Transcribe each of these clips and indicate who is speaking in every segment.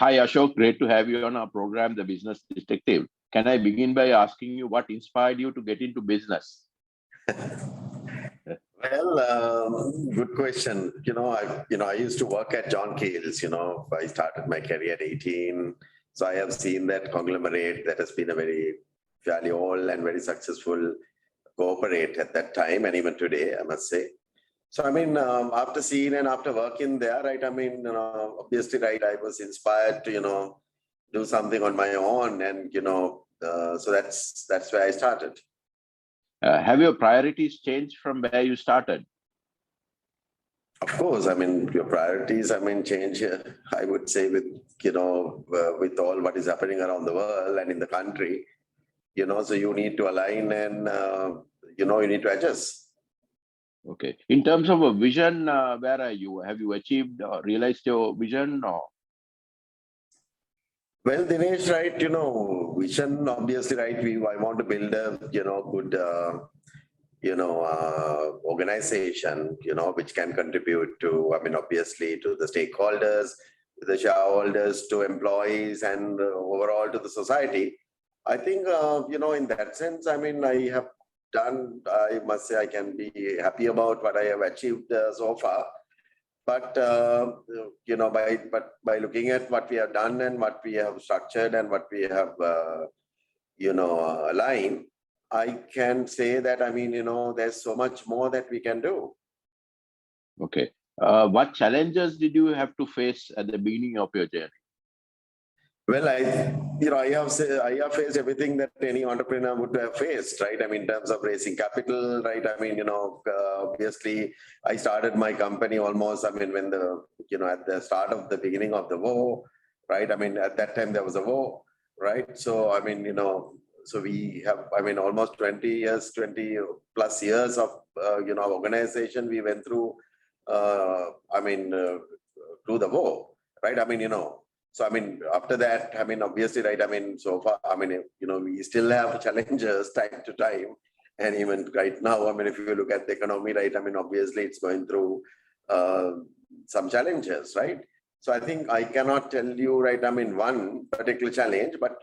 Speaker 1: Hi, Ashok. Great to have you on our program, The Business Detective. Can I begin by asking you what inspired you to get into business?
Speaker 2: Well, good question. I used to work at John Cale's. I started my career at 18. So I have seen that conglomerate that has been a very fairly old and very successful corporate at that time, and even today, I must say. So, after seeing and after working there, right, obviously, right, I was inspired to, do something on my own. And, so that's where I started.
Speaker 1: Have your priorities changed from where you started?
Speaker 2: Of course, your priorities, change, I would say, with with all what is happening around the world and in the country, so you need to align and, you need to adjust.
Speaker 1: Okay. In terms of a vision, where are you? Have you achieved or realized your vision? Or?
Speaker 2: Well, Dinesh, right, vision, obviously, right, I want to build a, good, organization, which can contribute to, obviously, to the stakeholders, to the shareholders, to employees, and overall to the society. I think, in that sense, I have done, I must say, I can be happy about what I have achieved so far. But, by looking at what we have done and what we have structured and what we have, aligned, I can say that, there's so much more that we can do.
Speaker 1: Okay. What challenges did you have to face at the beginning of your journey?
Speaker 2: Well, I have faced everything that any entrepreneur would have faced, right? In terms of raising capital, right? Obviously, I started my company almost, when at the start of the beginning of the war, right? At that time there was a war, right? So, so we have, almost 20 plus years of, organization we went through, through the war, right? So, after that, obviously, right, so far, we still have challenges time to time. And even right now, if you look at the economy, right, obviously it's going through some challenges, right? So I think I cannot tell you, right, one particular challenge, but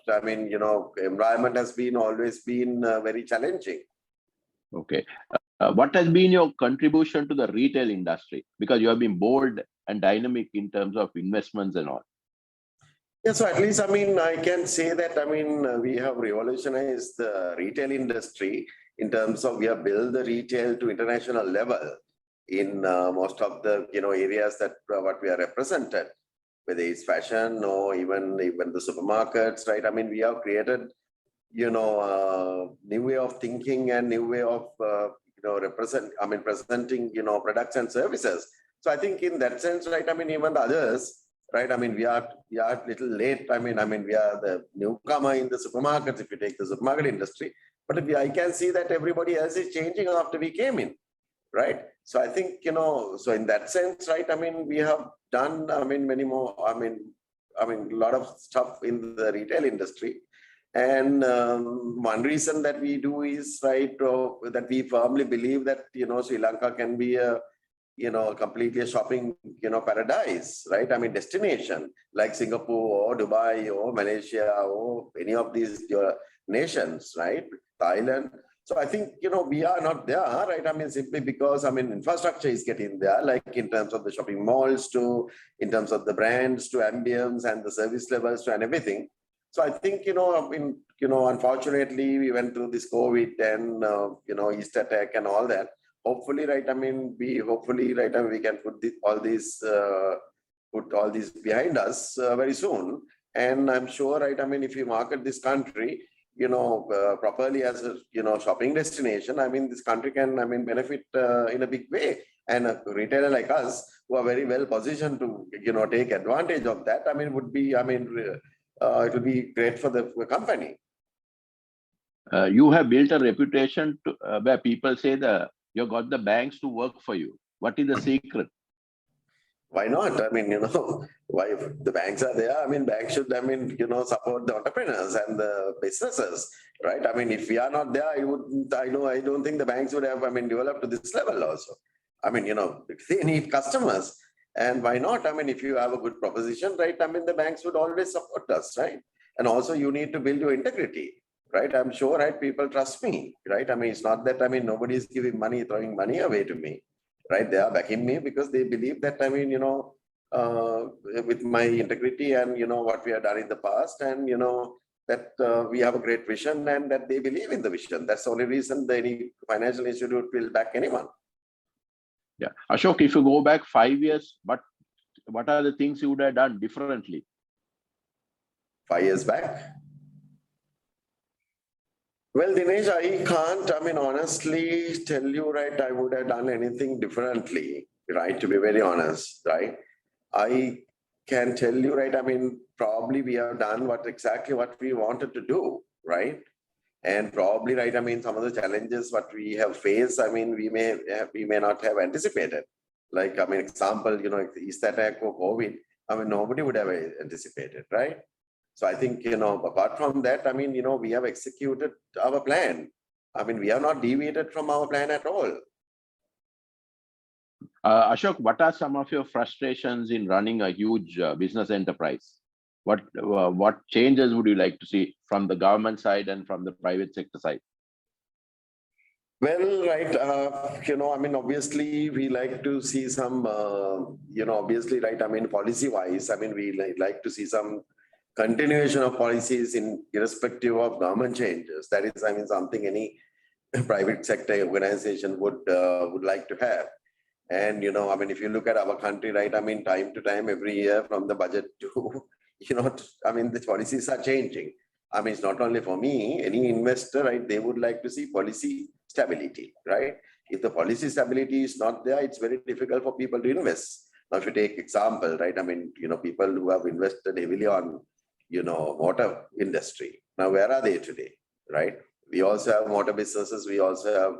Speaker 2: environment has always been very challenging.
Speaker 1: Okay. What has been your contribution to the retail industry? Because you have been bold and dynamic in terms of investments and all.
Speaker 2: Yeah, so at least, I can say that, we have revolutionized the retail industry in terms of we have built the retail to international level in most of the, areas that what we are represented, whether it's fashion or even the supermarkets, right? We have created, new way of thinking and new way of, presenting, products and services. So I think in that sense, right, even the others, right? We are a little late. We are the newcomer in the supermarkets, if you take the supermarket industry. But I can see that everybody else is changing after we came in, right? So I think, so in that sense, right, we have done, many more, a lot of stuff in the retail industry. And one reason that we do is, right, that we firmly believe that, Sri Lanka can be a, completely a shopping, paradise, right? Destination like Singapore or Dubai or Malaysia or any of these nations, right? Thailand. So I think, we are not there, right? Simply because, infrastructure is getting there, like in terms of the shopping malls in terms of the brands to ambience and the service levels and everything. So I think, unfortunately, we went through this COVID and, East attack and all that. Hopefully, right, we can put all these behind us very soon. And I'm sure, right, if you market this country, properly as a, shopping destination, this country can, benefit in a big way. And a retailer like us, who are very well positioned to, take advantage of that, would be, it will be great for the company.
Speaker 1: You have built a reputation where people say you got the banks to work for you. What is the secret?
Speaker 2: Why not? Why the banks are there? Banks should, support the entrepreneurs and the businesses, right? If we are not there, I don't think the banks would have, developed to this level also. They need customers. And why not? I mean, if you have a good proposition, right? I mean, the banks would always support us, right? And also you need to build your integrity, right? I'm sure, right? People trust me, right? I mean, it's not that, I mean, nobody's giving money, throwing money away to me, right? They are backing me because they believe that, I mean, with my integrity and, what we have done in the past and, that we have a great vision and that they believe in the vision. That's the only reason that any financial institute will back anyone.
Speaker 1: Yeah. Ashok, if you go back 5 years, what are the things you would have done differently?
Speaker 2: 5 years back? Well, Dinesh, I can't, I mean, honestly tell you, right, I would have done anything differently, right, to be very honest, right? I can tell you, right, I mean, probably we have done exactly what we wanted to do, right? And probably, right, I mean, some of the challenges what we have faced, I mean, we may not have anticipated. Like, I mean, example, the East attack or COVID, I mean, nobody would have anticipated, right? So I think, apart from that, I mean, we have executed our plan. I mean, we have not deviated from our plan at all.
Speaker 1: Ashok, what are some of your frustrations in running a huge business enterprise? What changes would you like to see from the government side and from the private sector side?
Speaker 2: Well, right, I mean, obviously, we like to see some, obviously, right, I mean, policy-wise, I mean, we like to see some continuation of policies irrespective of government changes. That is, I mean, something any private sector organization would like to have. And, I mean, if you look at our country, right, I mean, time to time, every year from the budget to, I mean, the policies are changing. I mean, it's not only for me, any investor, right, they would like to see policy stability, right? If the policy stability is not there, it's very difficult for people to invest. Now, if you take example, right, I mean, people who have invested heavily on, motor industry. Now, where are they today, right? We also have motor businesses. We also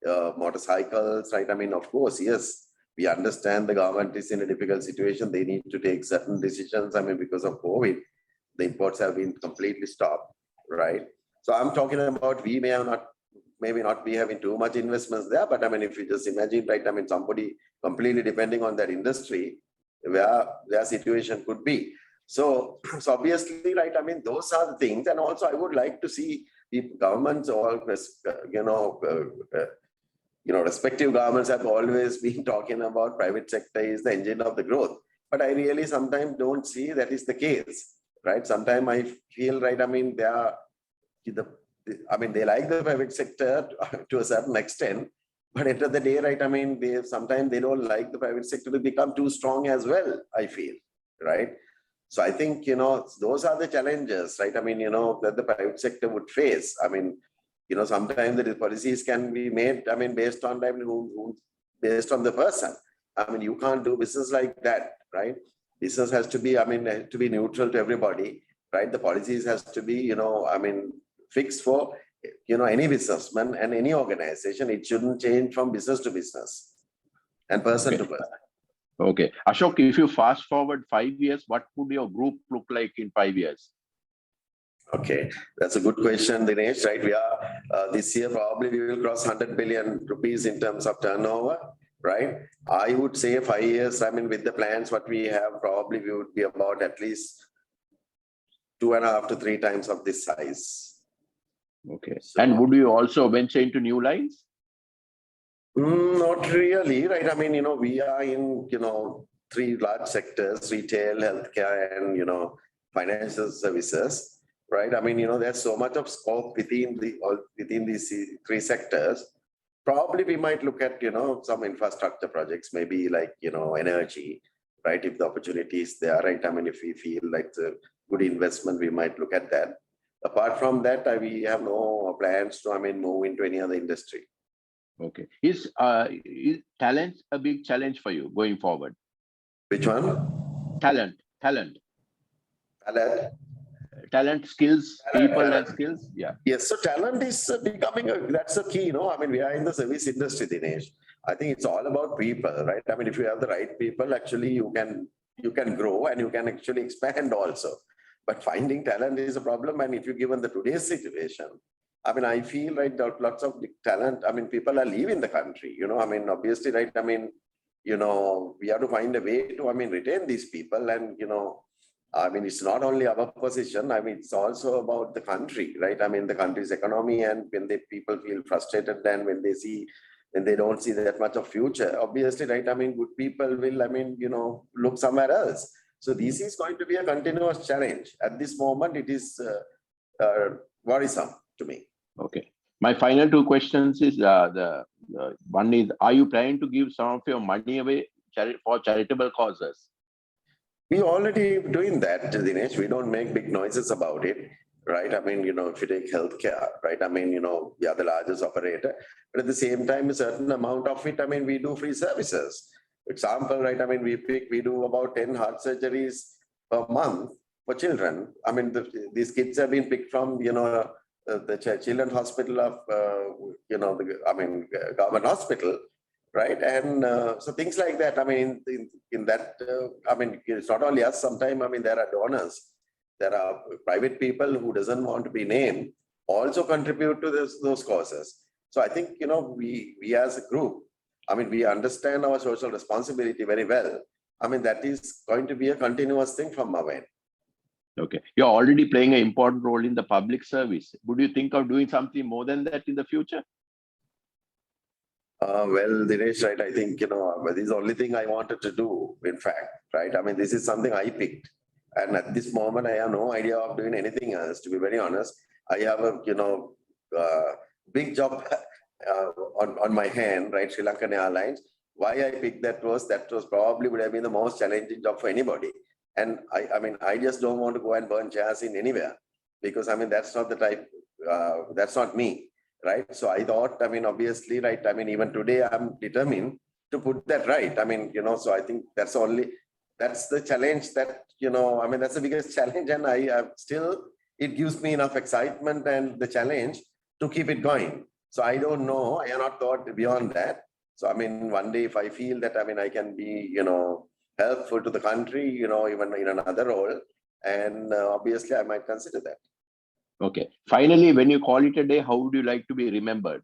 Speaker 2: have motorcycles, right? I mean, of course, yes, we understand the government is in a difficult situation. They need to take certain decisions. I mean, because of COVID, the imports have been completely stopped, right? So I'm talking about maybe not be having too much investments there, but I mean, if you just imagine, right, I mean, somebody completely depending on that industry, where their situation could be. So obviously, right, I mean, those are the things. And also I would like to see the governments or, respective governments have always been talking about private sector is the engine of the growth. But I really sometimes don't see that is the case, right? Sometimes I feel, right, I mean, they like the private sector to a certain extent, but at the end of the day, right, I mean, sometimes they don't like the private sector to become too strong as well, I feel, right? So I think, those are the challenges, right? I mean, that the private sector would face. I mean, sometimes the policies can be made, I mean, based on based on the person. I mean, you can't do business like that, right? Business has to be, I mean, to be neutral to everybody, right? The policies has to be, I mean, fixed for, any businessman and any organization. It shouldn't change from business to business and person to person.
Speaker 1: Okay. Ashok, if you fast forward 5 years, what would your group look like in 5 years?
Speaker 2: Okay, that's a good question, Dinesh, right? We are, this year, probably we will cross 100 billion rupees in terms of turnover, right? I would say 5 years, I mean, with the plans, what we have, probably we would be about at least 2.5 to 3 times of this size.
Speaker 1: Okay. So, and would you also venture into new lines?
Speaker 2: Not really, right? I mean, we are in, 3 large sectors: retail, healthcare, and, financial services, right? I mean, there's so much of scope within these 3 sectors. Probably we might look at, some infrastructure projects, maybe like, energy, right? If the opportunity is there, right? I mean, if we feel like it's a good investment, we might look at that. Apart from that, we have no plans to, I mean, move into any other industry.
Speaker 1: Okay. Is talent a big challenge for you going forward?
Speaker 2: Which one?
Speaker 1: Talent, skills, people and skills. Yeah.
Speaker 2: Yes. So talent is becoming that's a key, I mean, we are in the service industry, Dinesh. I think it's all about people, right? I mean, if you have the right people, actually you can grow and you can actually expand also. But finding talent is a problem. And if you given the today's situation, I mean, I feel, right, that lots of talent, I mean, people are leaving the country, I mean, obviously, right, I mean, we have to find a way to, retain these people. And, it's not only our position, it's also about the country, right? The country's economy, and when the people feel frustrated and when they don't see that much of future, obviously, right? Good people will, look somewhere else. So this is going to be a continuous challenge. At this moment, it is worrisome to me.
Speaker 1: Okay. My final two questions is one is, are you planning to give some of your money away for charitable causes?
Speaker 2: We already doing that, Dinesh. We don't make big noises about it, right? If you take healthcare, right? We are the largest operator, but at the same time, a certain amount of it, we do free services. Example, right? We do about 10 heart surgeries per month for children. These kids have been picked from, the Children's Hospital of, the government hospital, right? And so things like that. In that, it's not only us. Sometimes, there are donors. There are private people who doesn't want to be named also contribute to those causes. So I think, we as a group, we understand our social responsibility very well. That is going to be a continuous thing from our end.
Speaker 1: Okay. You're already playing an important role in the public service. Would you think of doing something more than that in the future?
Speaker 2: Well, Dinesh, right, I think, this is the only thing I wanted to do, in fact, right? This is something I picked. And at this moment, I have no idea of doing anything else, to be very honest. I have a, big job on my hand, right? Sri Lankan Airlines. Why I picked that was probably would have been the most challenging job for anybody. And I just don't want to go and burn chairs in anywhere, because that's not the type, that's not me. Right. So I thought, obviously, right. Even today I'm determined to put that right. So I think that's the challenge that, that's the biggest challenge. And it gives me enough excitement and the challenge to keep it going. So I don't know. I have not thought beyond that. So, one day if I feel that, I can be, helpful to the country, even in another role. And obviously I might consider that.
Speaker 1: Okay. Finally, when you call it a day, how would you like to be remembered?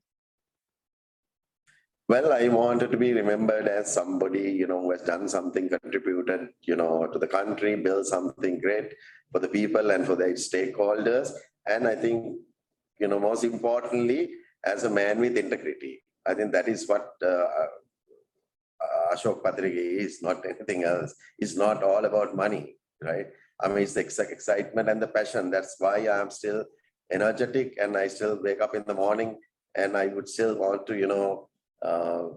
Speaker 2: Well, I wanted to be remembered as somebody, who has done something, contributed, to the country, built something great for the people and for their stakeholders. And I think, most importantly, as a man with integrity. I think that is what Ashok Pathirage is, not anything else. It's not all about money, right? It's the excitement and the passion. That's why I'm still energetic, and I still wake up in the morning, and I would still want to,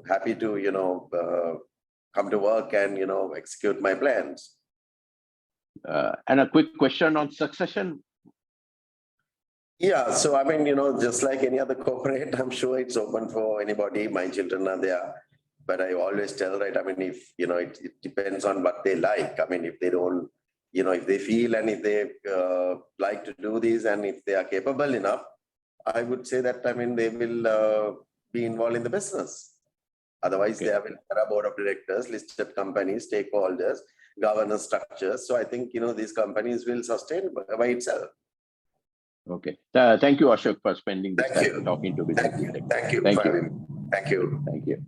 Speaker 2: happy to, come to work and, execute my plans.
Speaker 1: And a quick question on succession.
Speaker 2: Yeah, so just like any other corporate, I'm sure it's open for anybody. My children are there. But I always tell, right, if, it depends on what they like. If they don't, if they feel and if they like to do this and if they are capable enough, I would say that, they will be involved in the business. Otherwise,
Speaker 1: Okay.
Speaker 2: there are board of directors, listed companies, stakeholders, governance structures. So I think, these companies will sustain by itself.
Speaker 1: Okay. Thank you, Ashok, for spending this time talking to me.
Speaker 2: Thank you.
Speaker 1: Thank you.
Speaker 2: Thank you.
Speaker 1: Thank you.